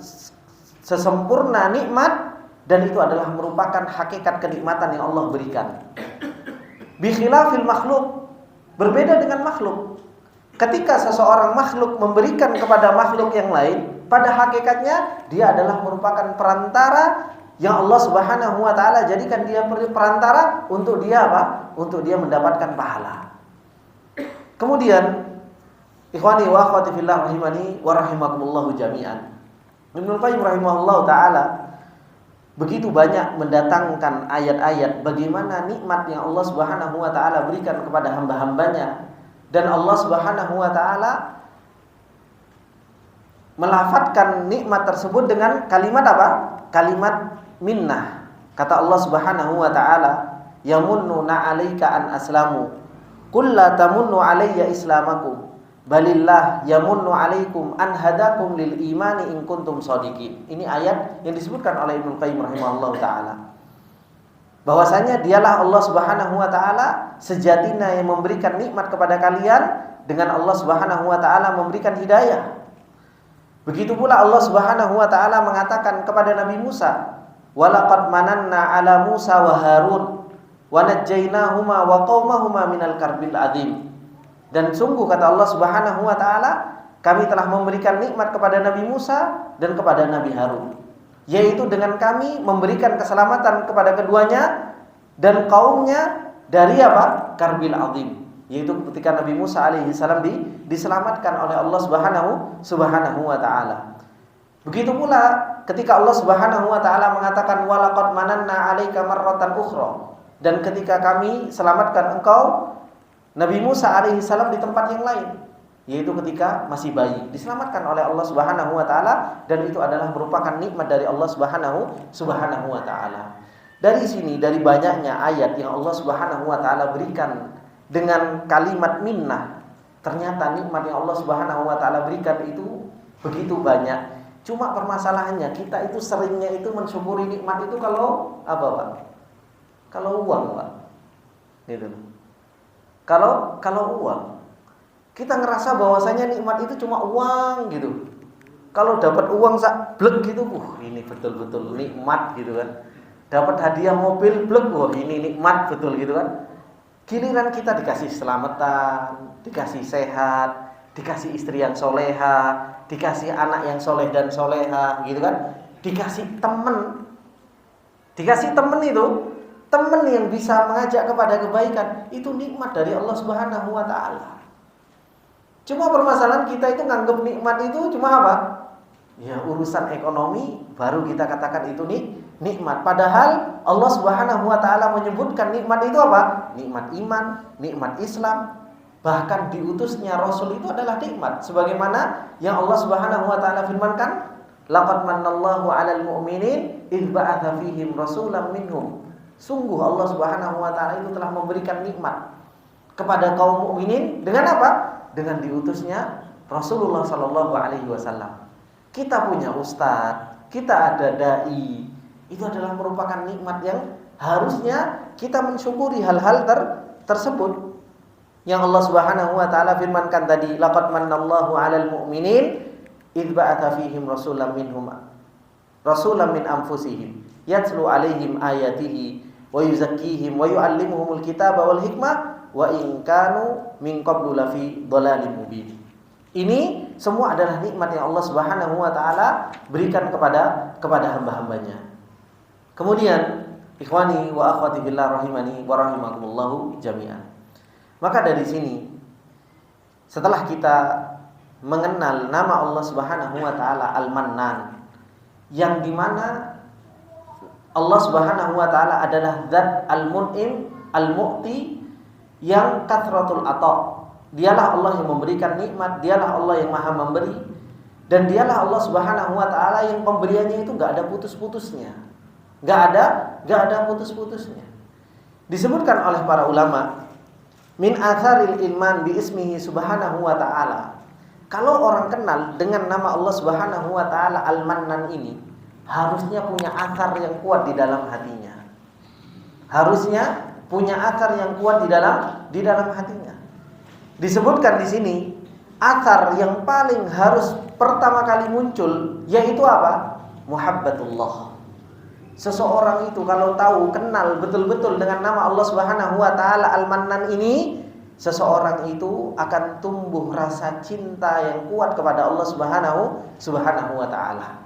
sesempurna nikmat, dan itu adalah merupakan hakikat kenikmatan yang Allah berikan. Bi khilafil makhluk, berbeda dengan makhluk. Ketika seseorang makhluk memberikan kepada makhluk yang lain, pada hakikatnya dia adalah merupakan perantara yang Allah Subhanahu wa taala jadikan dia perantara untuk dia apa? Untuk dia mendapatkan pahala. Kemudian, ikhwani wa akhwati fillah rahimani wa rahimakumullahu jami'an. Ibnu Qayyim rahimahullahu taala begitu banyak mendatangkan ayat-ayat bagaimana nikmat yang Allah Subhanahu wa taala berikan kepada hamba-hambanya, dan Allah Subhanahu wa taala melafadzkan nikmat tersebut dengan kalimat apa? Kalimat minnah. Kata Allah Subhanahu wa taala, "Yamunnuna 'alaika an aslamu, qul la tamunnu 'alayya islamakum, balillah yamunnu 'alaikum an hadakum lil imani in kuntum shadiqin." Ini ayat yang disebutkan oleh Ibnu Qayyim rahimahullahu taala, bahwasanya dialah Allah Subhanahu wa taala sejatinya yang memberikan nikmat kepada kalian, dengan Allah Subhanahu wa taala memberikan hidayah. Begitu pula Allah Subhanahu wa taala mengatakan kepada Nabi Musa, "Walaqad mananna 'ala Musa wa Harun wa najjaynahuma wa qaumahuma minal karbil adzim." Dan sungguh kata Allah Subhanahu wa taala, kami telah memberikan nikmat kepada Nabi Musa dan kepada Nabi Harun, yaitu dengan kami memberikan keselamatan kepada keduanya dan kaumnya dari apa? Karbil azim, yaitu ketika Nabi Musa alaihi salam diselamatkan oleh Allah Subhanahu wa taala. Begitu pula ketika Allah Subhanahu wa taala mengatakan, walaqad mananna 'alaika marratan ukhra, dan ketika kami selamatkan engkau Nabi Musa alaihi salam di tempat yang lain, yaitu ketika masih bayi, diselamatkan oleh Allah Subhanahu wa taala, dan itu adalah merupakan nikmat dari Allah Subhanahu wa taala. Dari sini, dari banyaknya ayat yang Allah Subhanahu wa taala berikan dengan kalimat minnah, ternyata nikmat yang Allah Subhanahu wa taala berikan itu begitu banyak. Cuma permasalahannya kita itu seringnya itu mensyukuri nikmat itu kalau apa, Pak? Kalau uang, Pak. Gitu. Kalau uang, kita ngerasa bahwasanya nikmat itu cuma uang gitu. Kalau dapat uang sak blek gitu, ini betul-betul nikmat gitu kan. Dapat hadiah mobil blek, ini nikmat betul gitu kan. Giliran kita dikasih selamatan, dikasih sehat, dikasih istri yang soleha, dikasih anak yang soleh dan soleha gitu kan, dikasih temen itu, temen yang bisa mengajak kepada kebaikan, itu nikmat dari Allah Subhanahu wa taala. Cuma permasalahan kita itu nganggep nikmat itu cuma apa? Ya urusan ekonomi baru kita katakan itu nikmat. Padahal Allah Subhanahu wa taala menyebutkan nikmat itu apa? Nikmat iman, nikmat Islam, bahkan diutusnya Rasul itu adalah nikmat. Sebagaimana yang Allah Subhanahu wa taala firmankan, Laqad manallahu 'alal mu'minin idz ba'atsa fihim rasulan minhum. Sungguh Allah Subhanahu wa taala itu telah memberikan nikmat kepada kaum mukminin dengan apa? Dengan diutusnya Rasulullah sallallahu alaihi wasallam. Kita punya ustadz, kita ada dai. Itu adalah merupakan nikmat yang harusnya kita mensyukuri hal-hal tersebut. Yang Allah Subhanahu wa taala firmankan tadi, laqad manallahu 'alal mu'minin idz ba'atsa fihim rasulan minhum rasulan min anfusihim yatlu 'alaihim ayatihi wa yuzakkihim wa yu'allimuhumul kitaba wal hikmah wa in kanu min qablu lafi dhalalin mubin. Ini semua adalah nikmat yang Allah Subhanahu wa taala berikan kepada hamba-hambanya. Kemudian ikhwani wa akhwati fillah rahimani wa rahimakumullah jami'an. Maka dari sini setelah kita mengenal nama Allah Subhanahu wa taala Al-Mannan, yang dimana Allah Subhanahu wa taala adalah Zat Al-Mun'im, Al-Mu'ti, yang kathratul ata. Dialah Allah yang memberikan nikmat, dialah Allah yang maha memberi, dan dialah Allah Subhanahu wa taala yang pemberiannya itu enggak ada putus-putusnya. Enggak ada putus-putusnya. Disebutkan oleh para ulama, min atharil iman bi ismihi subhanahu wa ta'ala. Kalau orang kenal dengan nama Allah Subhanahu wa taala Al-Mannan ini, harusnya punya athar yang kuat di dalam hatinya. Harusnya punya athar yang kuat di dalam hatinya. Disebutkan di sini athar yang paling harus pertama kali muncul yaitu apa? Muhabbatullah. Seseorang itu kalau tahu, kenal betul-betul dengan nama Allah Subhanahu wa taala Al-Mannan ini, seseorang itu akan tumbuh rasa cinta yang kuat kepada Allah Subhanahu wa taala.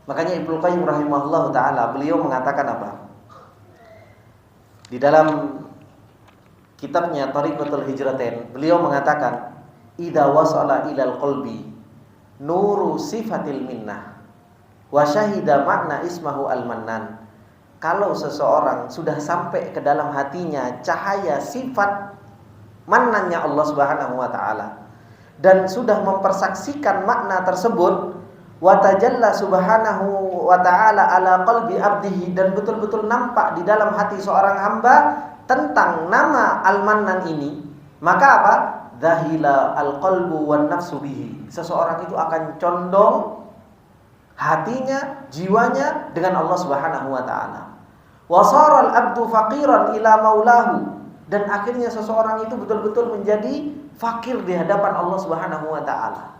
Makanya Ibnu Qayyim rahimahullah taala beliau mengatakan apa? Di dalam kitabnya Thariqatul Hijratain, beliau mengatakan, "Idza wasala ilal qalbi nuru sifatil minnah wa syahida makna ismahu Al-Mannan." Kalau seseorang sudah sampai ke dalam hatinya cahaya sifat mannannya Allah Subhanahu wa taala dan sudah mempersaksikan makna tersebut, wa tajalla subhanahu wa ta'ala ala qalbi abdihi, dan betul-betul nampak di dalam hati seorang hamba tentang nama Al-Mannan ini, maka apa? Dhahila al-qalbu wan nafsu bihi. Seseorang itu akan condong hatinya, jiwanya dengan Allah Subhanahu wa taala. Wa sara al-abdu faqiran ila maulahu, dan akhirnya seseorang itu betul-betul menjadi fakir di hadapan Allah Subhanahu wa taala.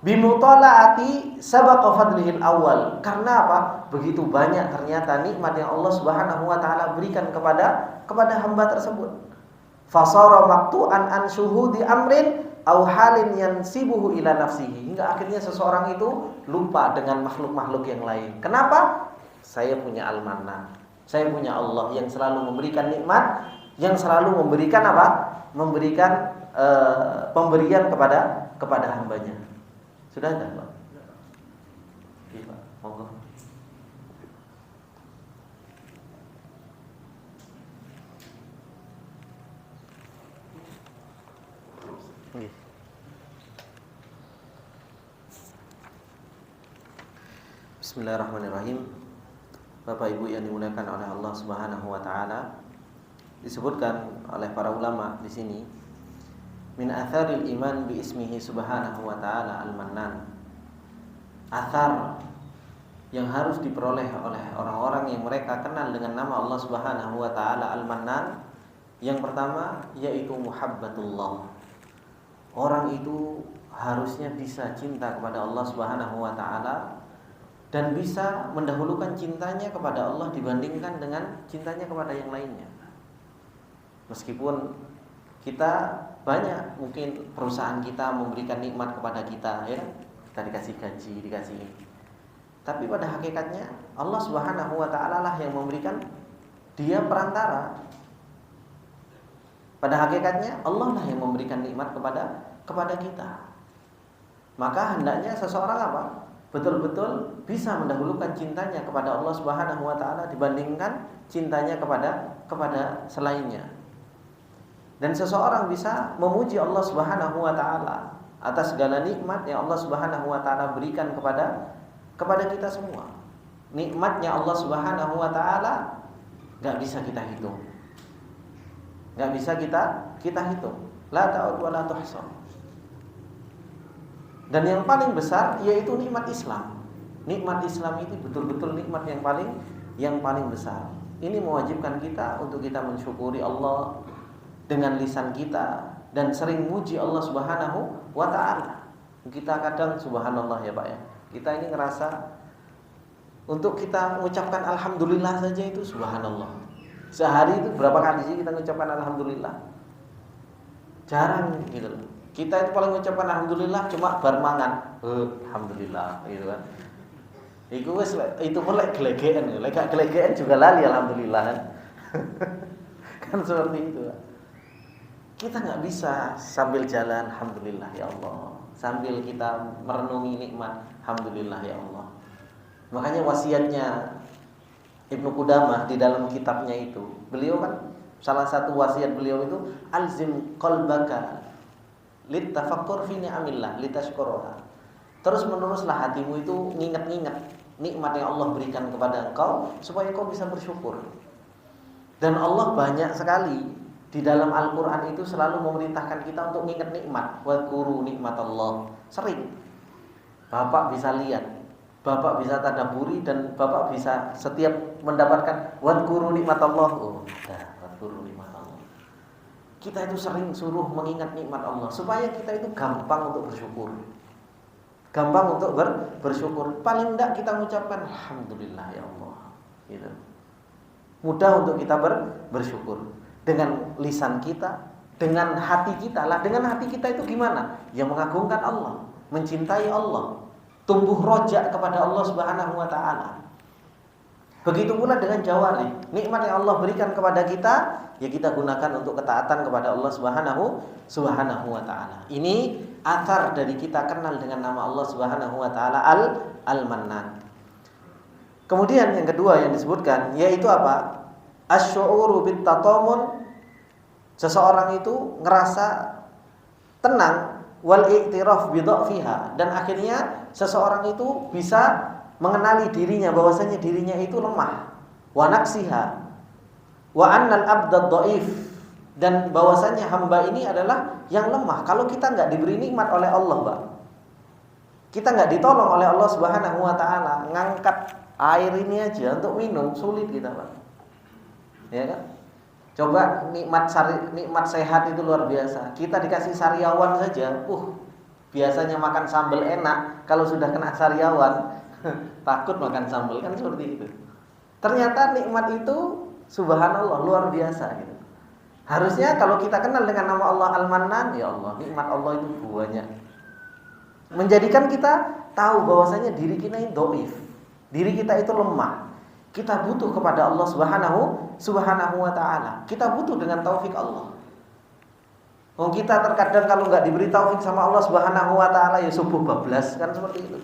Bimutalaati sabaqa fadlihil awal. Karena apa? Begitu banyak ternyata nikmat yang Allah Subhanahu wa taala berikan kepada hamba tersebut. Fasara maqtu'an an syuhudi amrin aw halin yansibuhu ila nafsihi. Hingga akhirnya seseorang itu lupa dengan makhluk-makhluk yang lain. Kenapa? Saya punya Al-Mannan. Saya punya Allah yang selalu memberikan nikmat, yang selalu memberikan apa? Memberikan pemberian kepada hambanya. Sudah ada, Pak? Iya, Pak. Monggo. Bismillahirrahmanirrahim. Bapak Ibu yang dimuliakan oleh Allah Subhanahu wa taala, disebutkan oleh para ulama di sini, min atharil iman bi ismihi subhanahu wa ta'ala Al-Mannan. Athar yang harus diperoleh oleh orang-orang yang mereka kenal dengan nama Allah Subhanahu wa ta'ala Al-Mannan, yang pertama yaitu muhabbatullah. Orang itu harusnya bisa cinta kepada Allah Subhanahu wa ta'ala dan bisa mendahulukan cintanya kepada Allah dibandingkan dengan cintanya kepada yang lainnya. Meskipun kita banyak, mungkin perusahaan kita memberikan nikmat kepada kita, ya, kita dikasih gaji, dikasih ini. Tapi pada hakikatnya Allah Subhanahu wa taala lah yang memberikan, dia perantara. Pada hakikatnya Allah lah yang memberikan nikmat kepada kita. Maka hendaknya seseorang apa? Betul-betul bisa mendahulukan cintanya kepada Allah Subhanahu wa taala dibandingkan cintanya kepada selainnya. Dan seseorang bisa memuji Allah Subhanahu wa taala atas segala nikmat yang Allah Subhanahu wa taala berikan kepada kita semua. Nikmatnya Allah Subhanahu wa taala enggak bisa kita hitung. Enggak bisa kita hitung. La ta'ud wa la tuhsa. Dan yang paling besar yaitu nikmat Islam. Nikmat Islam itu betul-betul nikmat yang paling besar. Ini mewajibkan kita untuk kita mensyukuri Allah dengan lisan kita dan sering muji Allah Subhanahu wa taala. Kita kadang subhanallah ya Pak ya. Kita ini ngerasa untuk kita mengucapkan alhamdulillah saja itu subhanallah. Sehari itu berapa kali sih kita mengucapkan alhamdulillah? Jarang gitu loh. Kita itu paling mengucapkan alhamdulillah cuma bar mangan. Alhamdulillah gitu kan. Itu pun lek glegeken, lek gak glegeken juga lali alhamdulillah kan. Kan seperti itu. Kita nggak bisa sambil jalan alhamdulillah ya Allah, sambil kita merenungi nikmat alhamdulillah ya Allah. Makanya wasiatnya Ibnu Qudamah di dalam kitabnya itu, beliau kan salah satu wasiat beliau itu alzim qalbaka litafakkur fi ni'amillah litashkuruha. Terus meneruslah hatimu itu nginget-nginget nikmat yang Allah berikan kepada engkau supaya engkau bisa bersyukur. Dan Allah banyak sekali di dalam Al-Quran itu selalu memerintahkan kita untuk mengingat nikmat. Wadhkuru nikmat Allah. Sering Bapak bisa lihat, Bapak bisa tadabburi, dan Bapak bisa setiap mendapatkan wadhkuru nikmat Allah. Wadhkuru nikmat Allah. Kita itu sering suruh mengingat nikmat Allah supaya kita itu gampang untuk bersyukur. Gampang untuk bersyukur. Paling enggak kita mengucapkan alhamdulillah ya Allah. Gitu. Mudah untuk kita bersyukur. Dengan lisan kita, dengan hati kita lah. Dengan hati kita itu gimana? Ya mengagungkan Allah, mencintai Allah, tumbuh rojak kepada Allah Subhanahu wa taala. Begitu pula dengan jawari. Nikmat yang Allah berikan kepada kita, ya kita gunakan untuk ketaatan kepada Allah Subhanahu wa taala. Ini akar dari kita kenal dengan nama Allah Subhanahu wa taala Al-Mannan. Kemudian yang kedua yang disebutkan yaitu apa? Asy'uru bit-tatamun. Seseorang itu ngerasa tenang wal i'tiraf bi dha'fiha, dan akhirnya seseorang itu bisa mengenali dirinya bahwasanya dirinya itu lemah, wa naqsiha wa annal abda dhaif, dan bahwasanya hamba ini adalah yang lemah. Kalau kita enggak diberi nikmat oleh Allah, Pak, kita enggak ditolong oleh Allah Subhanahu wa taala, ngangkat air ini aja untuk minum sulit kita, Pak. Ya kan? Coba nikmat sehat itu luar biasa. Kita dikasih sariawan saja, biasanya makan sambal enak, kalau sudah kena sariawan takut makan sambal, kan seperti itu. Ternyata nikmat itu subhanallah luar biasa gitu. Harusnya kalau kita kenal dengan nama Allah Al-Mannan, ya Allah, nikmat Allah itu banyak. Menjadikan kita tahu bahwasanya diri kita ini dhaif. Diri kita itu lemah. Kita butuh kepada Allah Subhanahu wa taala. Kita butuh dengan taufik Allah. Kita terkadang kalau enggak diberi taufik sama Allah Subhanahu wa taala ya subuh bablas, kan seperti itu.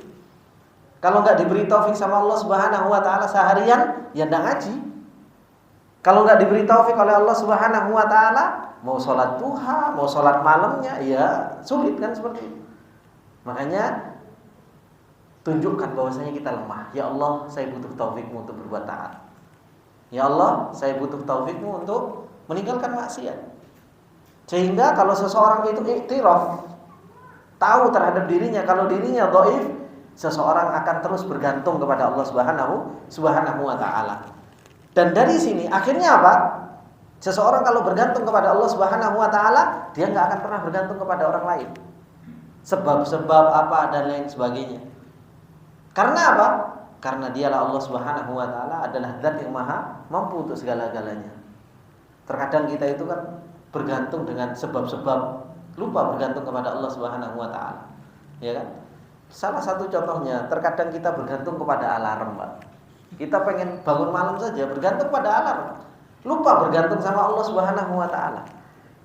Kalau enggak diberi taufik sama Allah Subhanahu wa taala seharian ya enggak ngaji. Kalau enggak diberi taufik oleh Allah Subhanahu wa taala, mau sholat duha, mau sholat malamnya ya sulit, kan seperti itu. Makanya tunjukkan bahwasanya kita lemah. Ya Allah, saya butuh taufikmu untuk berbuat taat. Ya Allah, saya butuh taufikmu untuk meninggalkan maksiat. Sehingga kalau seseorang itu iktiraf, tahu terhadap dirinya kalau dirinya dhaif, seseorang akan terus bergantung kepada Allah Subhanahu wa taala. Dan dari sini akhirnya apa? Seseorang kalau bergantung kepada Allah Subhanahu wa taala, dia enggak akan pernah bergantung kepada orang lain. Sebab-sebab apa dan lain sebagainya. Karena apa? Karena dialah Allah Subhanahu wa taala adalah zat yang maha mampu untuk segala-galanya. Terkadang kita itu kan bergantung dengan sebab-sebab, lupa bergantung kepada Allah Subhanahu wa taala. Ya kan? Salah satu contohnya, terkadang kita bergantung kepada alarm, Pak. Kita pengen bangun malam saja bergantung pada alarm. Lupa bergantung sama Allah Subhanahu wa taala.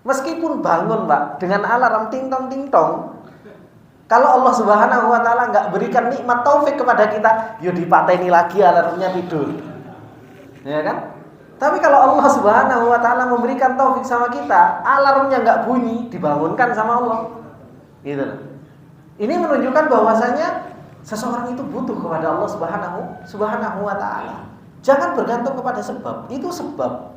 Meskipun bangun, Pak, dengan alarm ting tong ting tong, kalau Allah Subhanahu wa taala enggak berikan nikmat taufik kepada kita, yo dipateni lagi alarmnya tidur. Ya kan? Tapi kalau Allah Subhanahu wa taala memberikan taufik sama kita, alarmnya enggak bunyi, dibangunkan sama Allah. Gitu loh. Ini menunjukkan bahwasanya seseorang itu butuh kepada Allah Subhanahu wa taala. Jangan bergantung kepada sebab. Itu sebab.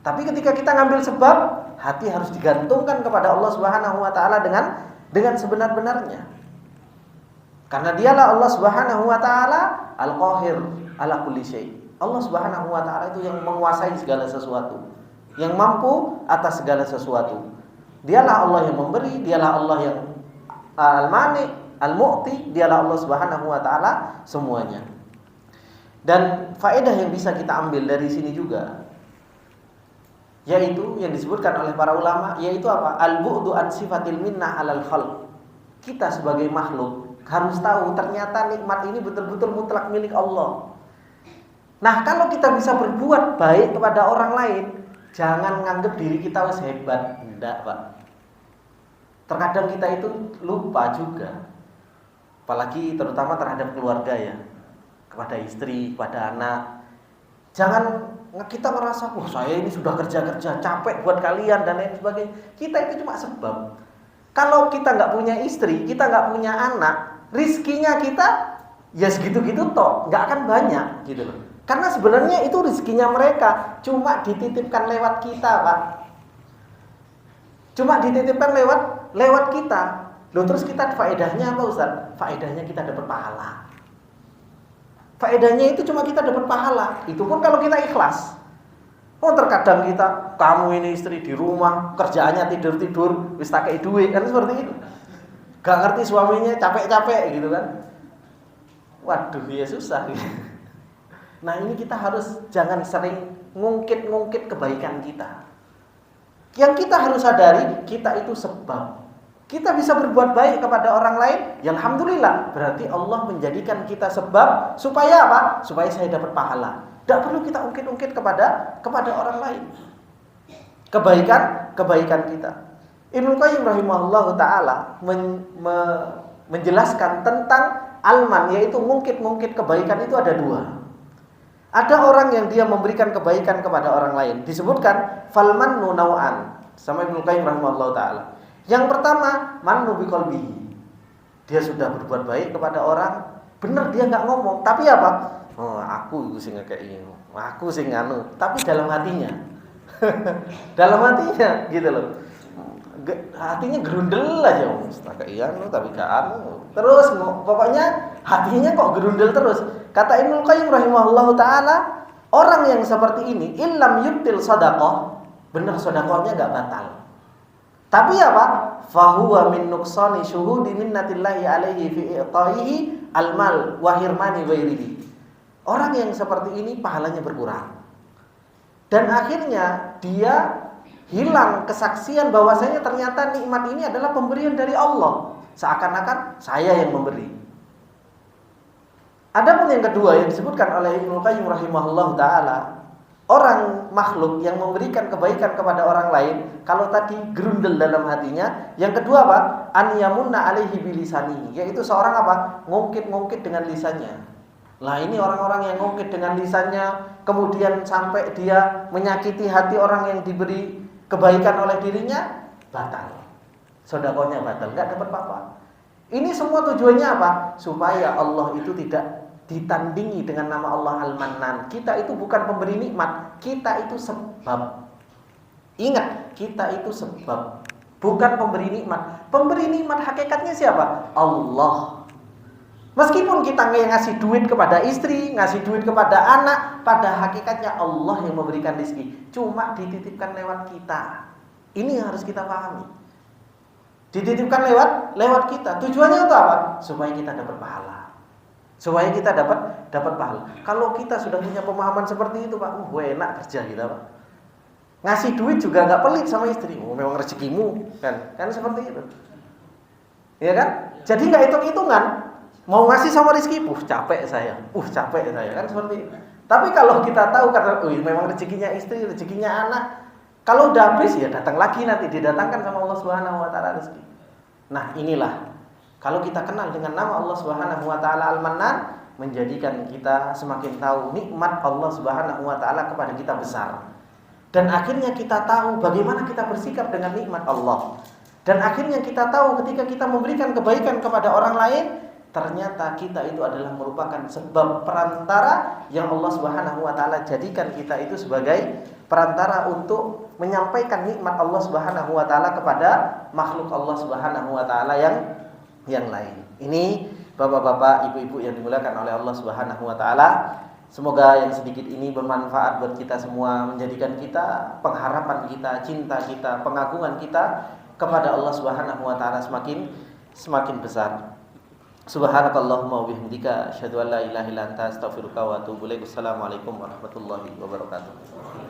Tapi ketika kita ngambil sebab, hati harus digantungkan kepada Allah Subhanahu wa taala dengan sebenar-benarnya. Karena dialah Allah Subhanahu wa taala Al-Qahir ala kulli syai. Allah Subhanahu wa taala itu yang menguasai segala sesuatu, yang mampu atas segala sesuatu. Dialah Allah yang memberi, dialah Allah yang Al-Mani, Al-Mu'ti, dialah Allah Subhanahu wa taala semuanya. Dan faedah yang bisa kita ambil dari sini juga, yaitu yang disebutkan oleh para ulama, yaitu apa? Al-bu'du an sifatil minnah 'alal khalq. Kita sebagai makhluk harus tahu ternyata nikmat ini betul-betul mutlak milik Allah. Nah, kalau kita bisa berbuat baik kepada orang lain, jangan nganggap diri kita wis hebat. Enggak, Pak. Terkadang kita itu lupa juga. Apalagi terutama terhadap keluarga ya. Kepada istri, kepada anak. Jangan kita merasa, wah saya ini sudah kerja-kerja, capek buat kalian dan lain sebagainya. Kita itu cuma sebab. Kalau kita nggak punya istri, kita nggak punya anak, rizkinya kita ya segitu-gitu toh, nggak akan banyak gitu loh. Karena sebenarnya itu rizkinya mereka, cuma dititipkan lewat kita, Pak. Cuma dititipkan lewat kita. Loh, terus kita faedahnya apa, Ustaz? Faedahnya kita dapat pahala. Faedahnya itu cuma kita dapat pahala. Itu pun kalau kita ikhlas. Oh, terkadang kita, kamu ini istri di rumah, kerjaannya tidur-tidur, wis tak kei duit, kan seperti itu. Gak ngerti suaminya capek-capek gitu kan. Waduh, ya susah. Nah, ini kita harus jangan sering ngungkit-ngungkit kebaikan kita. Yang kita harus sadari, kita itu sebab. Kita bisa berbuat baik kepada orang lain, ya alhamdulillah. Berarti Allah menjadikan kita sebab supaya apa? Supaya saya dapat pahala. Tidak perlu kita ungkit-ungkit kepada orang lain. Kebaikan kita. Ibnu Qayyim rahimahullahu taala menjelaskan tentang alman, yaitu ngungkit-ngungkit kebaikan itu ada dua. Ada orang yang dia memberikan kebaikan kepada orang lain, disebutkan falmannu nau'an sama Ibnu Qayyim rahimahullahu taala. Yang pertama, mannu biqalbihi. Dia sudah berbuat baik kepada orang, benar dia nggak ngomong, tapi apa? Oh, aku sing ngekeki, aku sing nganu, tapi dalam hatinya. Dalam hatinya gitu loh. Hatinya gerundel aja, iya tapi gak anu. Terus pokoknya hatinya kok gerundel terus. Kata Ibnu Qayyim rahimahullahu taala, orang yang seperti ini illam yubtil shadaqah, benar sedekahnya enggak batal. Tapi apa? Fahuwa min nuqsani syuhudi minnatillahi alaihi fi i'taihi almal wa hirmani ghairihi. Orang yang seperti ini pahalanya berkurang. Dan akhirnya dia hilang kesaksian bahwasanya ternyata nikmat ini adalah pemberian dari Allah. Seakan-akan saya yang memberi. Adapun yang kedua yang disebutkan oleh Ibnu Qayyim rahimahullah taala, orang makhluk yang memberikan kebaikan kepada orang lain, kalau tadi gerundel dalam hatinya, yang kedua apa? An yamunna alaihi bilisani, yaitu seorang apa? Ngungkit-ngungkit dengan lisannya. Lah ini orang-orang yang ngungkit dengan lisannya, kemudian sampai dia menyakiti hati orang yang diberi kebaikan oleh dirinya, batal. Sedekahnya batal, enggak dapat apa-apa. Ini semua tujuannya apa? Supaya Allah itu tidak ditandingi dengan nama Allah Al-Mannan. Kita itu bukan pemberi nikmat, kita itu sebab. Ingat, kita itu sebab, bukan pemberi nikmat. Pemberi nikmat hakikatnya siapa? Allah. Meskipun kita ngasih duit kepada istri, ngasih duit kepada anak, pada hakikatnya Allah yang memberikan rezeki. Cuma dititipkan lewat kita. Ini yang harus kita pahami. Dititipkan lewat kita. Tujuannya untuk apa? Supaya kita dapat pahala. Supaya kita dapat pahala. Kalau kita sudah punya pemahaman seperti itu, Pak, enak kerja kita, Pak. Ngasih duit juga nggak pelit sama istri. Memang rezekimu, kan seperti itu. Ya kan? Jadi nggak hitung-hitungan. Mau ngasih sama rezeki, capek saya, kan seperti itu. Tapi kalau kita tahu karena memang rezekinya istri, rezekinya anak, kalau udah habis ya datang lagi nanti didatangkan sama Allah Subhanahu wa taala rezeki. Nah, inilah kalau kita kenal dengan nama Allah Subhanahu wa taala Al-Mannan, menjadikan kita semakin tahu nikmat Allah Subhanahu wa taala kepada kita besar. Dan akhirnya kita tahu bagaimana kita bersikap dengan nikmat Allah. Dan akhirnya kita tahu ketika kita memberikan kebaikan kepada orang lain, ternyata kita itu adalah merupakan sebab perantara yang Allah Subhanahu wa taala jadikan kita itu sebagai perantara untuk menyampaikan nikmat Allah Subhanahu wa taala kepada makhluk Allah Subhanahu wa taala yang lain. Ini Bapak-bapak, ibu-ibu yang dimuliakan oleh Allah Subhanahu wa taala, semoga yang sedikit ini bermanfaat buat kita semua, menjadikan kita, pengharapan kita, cinta kita, pengagungan kita kepada Allah Subhanahu wa taala semakin besar. Subhanakallahumma wa bihamdika asyhadu an la ilaha illa anta astaghfiruka wa atubu ilaik. Assalamualaikum warahmatullahi wabarakatuh.